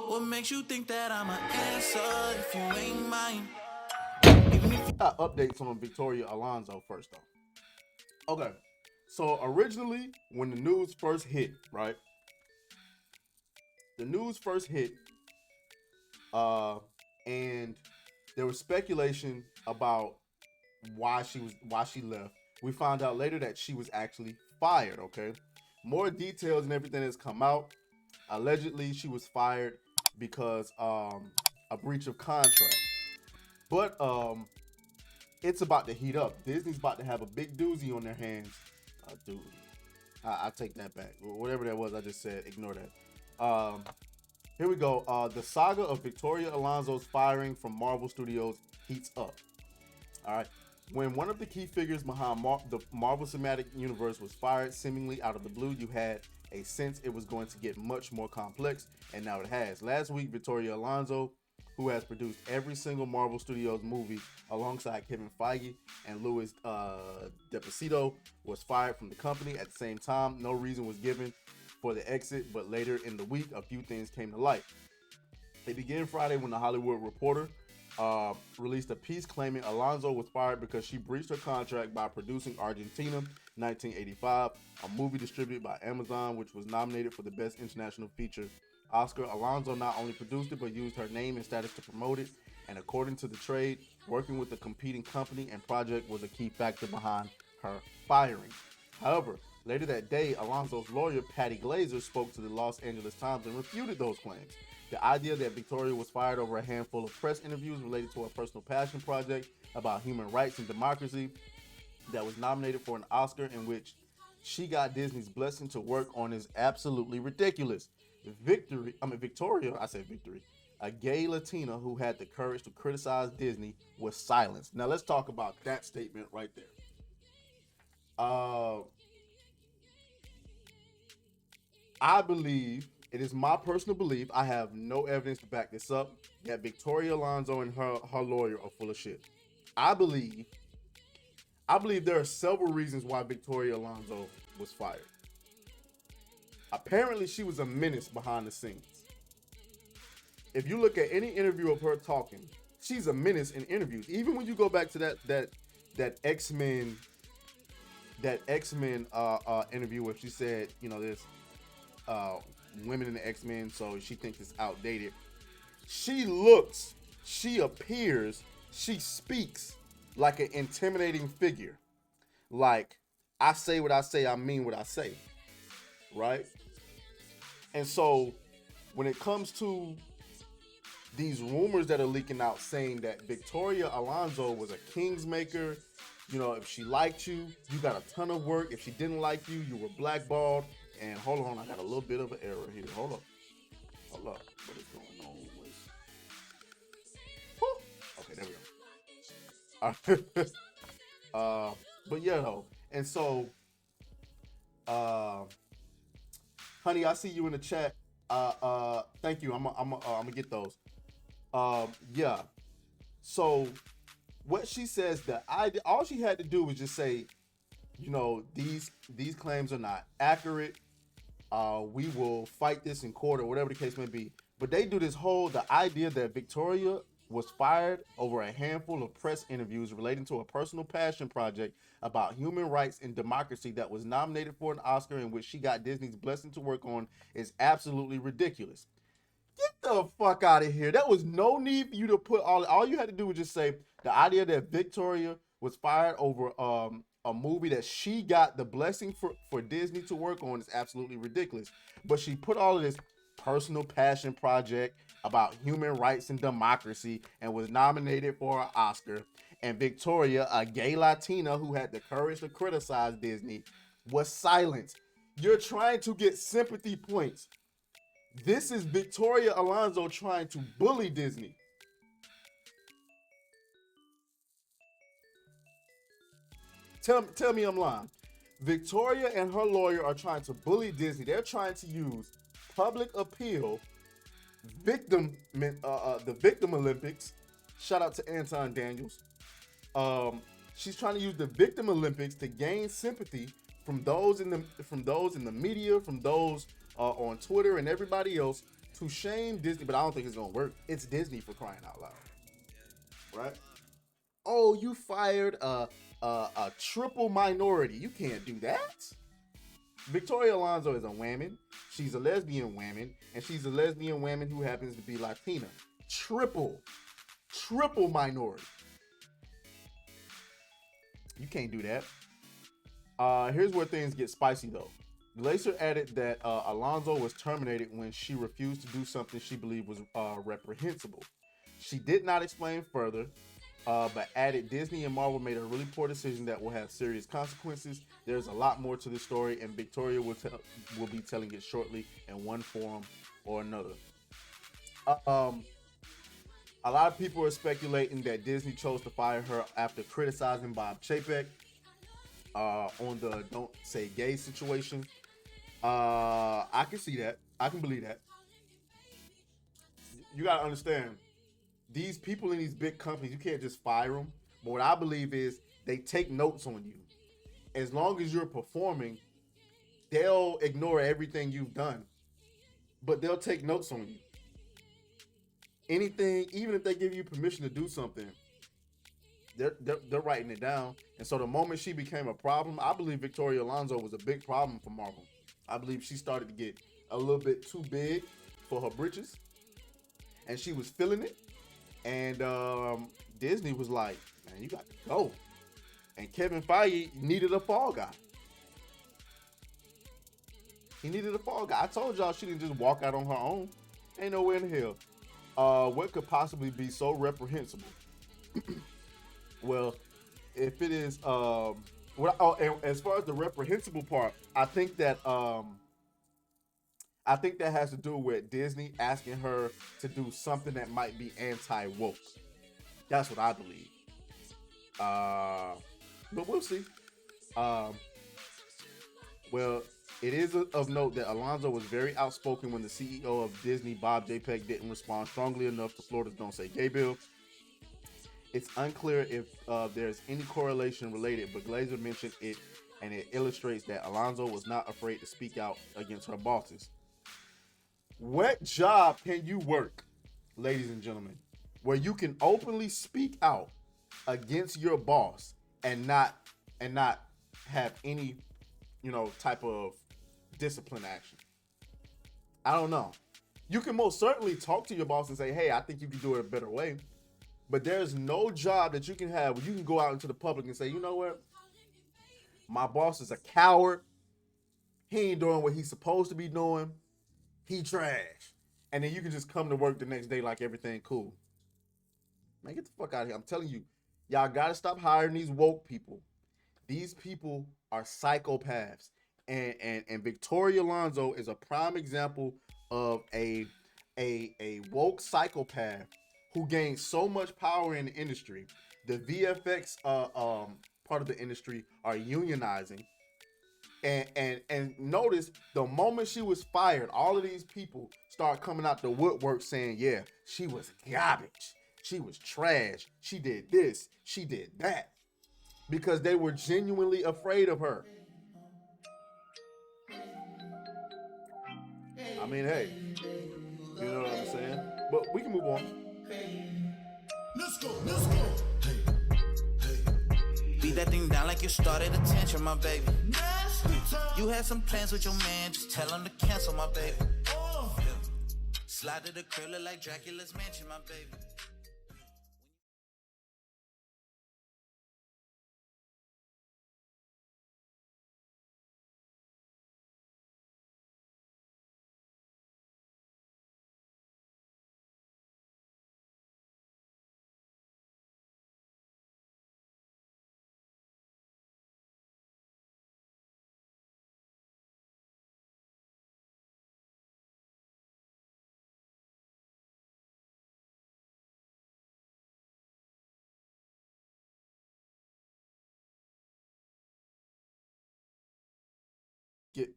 What makes you think that I'm an answer if you ain't mine? Updates on Victoria Alonso first though. Okay, so originally when the news first hit, right? The news first hit, uh, and there was speculation about why she left. We found out later that she was actually fired. Okay, more details and everything has come out. Allegedly, she was fired because a breach of contract. But it's about to heat up. Disney's about to have a big doozy on their hands. Dude, I take that back. Whatever that was, I just said, ignore that. Here we go. The saga of Victoria Alonso's firing from Marvel Studios heats up. All right. When one of the key figures behind the Marvel Cinematic Universe was fired seemingly out of the blue, you had a sense it was going to get much more complex, and now it has. Last week, Victoria Alonso, who has produced every single Marvel Studios movie alongside Kevin Feige and Louis DePacido, was fired from the company. At the same time, no reason was given for the exit, but later in the week, a few things came to light. It began Friday when the Hollywood Reporter released a piece claiming Alonso was fired because she breached her contract by producing Argentina 1985, a movie distributed by Amazon, which was nominated for the Best International Feature Oscar. Alonso not only produced it, but used her name and status to promote it. And according to the trade, working with a competing company and project was a key factor behind her firing. However, later that day, Alonso's lawyer, Patty Glazer, spoke to the Los Angeles Times and refuted those claims. The idea that Victoria was fired over a handful of press interviews related to a personal passion project about human rights and democracy that was nominated for an Oscar in which she got Disney's blessing to work on is absolutely ridiculous. Victoria, I said victory, a gay Latina who had the courage to criticize Disney was silenced. Now let's talk about that statement right there. Uh, I believe it is my personal belief. I have no evidence to back this up. That Victoria Alonso and her lawyer are full of shit. I believe. I believe there are several reasons why Victoria Alonso was fired. Apparently, she was a menace behind the scenes. If you look at any interview of her talking, she's a menace in interviews. Even when you go back to that X Men interview where she said, you know, there's women in the X Men, so she thinks it's outdated. She looks, she appears, she speaks like an intimidating figure. Like, I say what I say, I mean what I say, right? And so, when it comes to these rumors that are leaking out saying that Victoria Alonso was a kingsmaker, you know, if she liked you, you got a ton of work. If she didn't like you, you were blackballed. And hold on, I got a little bit of an error here. Hold up. Hold up. What is going on with... Okay, there we go. But yeah, though. And so, uh, honey, I see you in the chat. Thank you. I'm gonna get those. Yeah. So, what she says that all she had to do was just say, you know, these claims are not accurate. We will fight this in court or whatever the case may be. But they do the idea that Victoria was fired over a handful of press interviews relating to a personal passion project about human rights and democracy that was nominated for an Oscar in which she got Disney's blessing to work on is absolutely ridiculous. Get the fuck out of here. There was no need for you to put all you had to do was just say the idea that Victoria was fired over a movie that she got the blessing for Disney to work on is absolutely ridiculous. But she put all of this personal passion project about human rights and democracy and was nominated for an Oscar. And Victoria, a gay Latina who had the courage to criticize Disney, was silenced. You're trying to get sympathy points. This is Victoria Alonso trying to bully Disney. Tell me I'm lying. Victoria and her lawyer are trying to bully Disney. They're trying to use public appeal, the victim Olympics. Shout out to Anton Daniels. She's trying to use the victim Olympics to gain sympathy from those in the media, from those on Twitter and everybody else to shame Disney, but I don't think it's gonna work. It's Disney, for crying out loud, right? Oh, you fired a triple minority. You can't do that. Victoria Alonso is a woman. She's a lesbian woman, and she's a lesbian woman who happens to be Latina. Triple minority. You can't do that. Here's where things get spicy, though. Glazer added that Alonso was terminated when she refused to do something she believed was reprehensible. She did not explain further, but added Disney and Marvel made a really poor decision that will have serious consequences. There's a lot more to the story, and Victoria will be telling it shortly in one form or another. A lot of people are speculating that Disney chose to fire her after criticizing Bob Chapek on the "Don't Say Gay" situation. I can see that. I can believe that. You gotta understand, these people in these big companies, you can't just fire them. But what I believe is they take notes on you. As long as you're performing, they'll ignore everything you've done, but they'll take notes on you. Anything, even if they give you permission to do something, they're writing it down. And so the moment she became a problem, I believe Victoria Alonso was a big problem for Marvel. I believe she started to get a little bit too big for her britches, and she was feeling it. And Disney was like, man, you got to go. And Kevin Feige needed a fall guy. He needed a fall guy. I told y'all she didn't just walk out on her own. Ain't nowhere in the hell. What could possibly be so reprehensible? Well, if it is, and as far as the reprehensible part, I think that has to do with Disney asking her to do something that might be anti-woke. That's what I believe. But we'll see. Well, it is of note that Alonso was very outspoken when the CEO of Disney, Bob Chapek, didn't respond strongly enough to Florida's "Don't Say Gay" bill. It's unclear if there's any correlation related, but Glazer mentioned it, and it illustrates that Alonso was not afraid to speak out against her bosses. What job can you work, ladies and gentlemen, where you can openly speak out against your boss and not have any, type of discipline action? I don't know. You can most certainly talk to your boss and say, hey, I think you can do it a better way. But there's no job that you can have where you can go out into the public and say, you know what? My boss is a coward. He ain't doing what he's supposed to be doing. He trash. And then you can just come to work the next day like everything cool. Man, get the fuck out of here. I'm telling you, y'all gotta stop hiring these woke people. These people are psychopaths. And Victoria Alonso is a prime example of a woke psychopath who gained so much power in the industry. The VFX part of the industry are unionizing. And notice the moment she was fired, all of these people start coming out the woodwork saying, yeah, she was garbage. She was trash. She did this. She did that. Because they were genuinely afraid of her. I mean, hey, you know what I'm saying? But we can move on. Let's go. Beat that thing down like you started attention, my baby. You had some plans with your man, just tell him to cancel, my baby. Slide to the crib, look like Dracula's mansion, my baby.